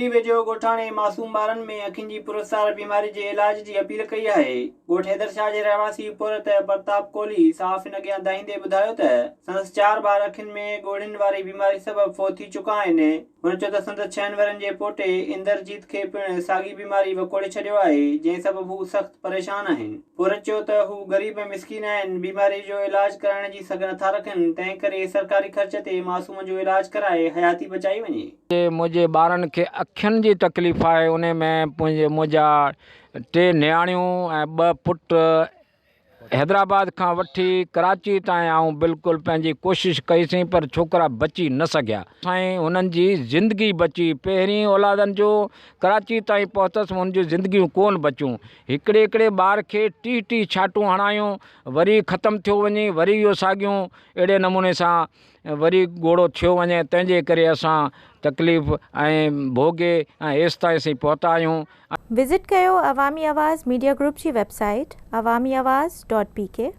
पीली वेझो ॻोठाणे मासूम ॿारनि में अखियुनि जी पुरस्कार बीमारी जे इलाज जी अपील कई आहे। ॻोठ हैदरशाह जे रहवासी पुरत प्रताप कोहली साफ़ इन अॻियां ॿुधाईंदे ॿुधायो त संदसि 4 ॿार अखियुनि में ॻोढ़ियुनि वारी बीमारी सबबि फोत थी चुका आहिनि। हुन चयो त संदसि 6 वरनि जे पोटे इंदरजीत खे पिणु साॻी बीमारी वकोड़े छॾियो आहे, जंहिं सबबि हू सख़्तु परेशान आहिनि। पुरत चयो त हू ग़रीब ऐं मिसकीन आहिनि, बीमारी जो इलाज कराइण जी सघ नथा रखनि, तंहिं करे सरकारी ख़र्च ते मासूम जो इलाज कराए हयाती बचाई वञे। मुझे ॿारनि खे अखियुनि जी तकलीफ़ आहे, उन में मुंहिंजा 3 नियाणियूं ऐं 2 पुट हैदराबाद खां वठी कराची ताईं आऊं बिल्कुलु पंहिंजी कोशिशि कईसीं, पर छोकिरा बची न सघिया। साईं हुननि जी ज़िंदगी बची, पहिरीं औलादनि जो कराची ताईं पहुतसि, हुन जूं ज़िंदगियूं कोन बचियूं। हिकिड़े ॿार खे 30 छाटूं हणायूं, वरी ख़तमु थियो वञे, वरी इहो साॻियूं अहिड़े नमूने सां वरी ॻोड़ो थियो वञे, तंहिंजे करे असां तकलीफ़ ऐं भोगे ऐं हेसि ताईं पहुता आहियूं। विज़िट कयो अवामी आवाज़ मीडिया ग्रुप जी वेबसाइट awamiawaz.pk।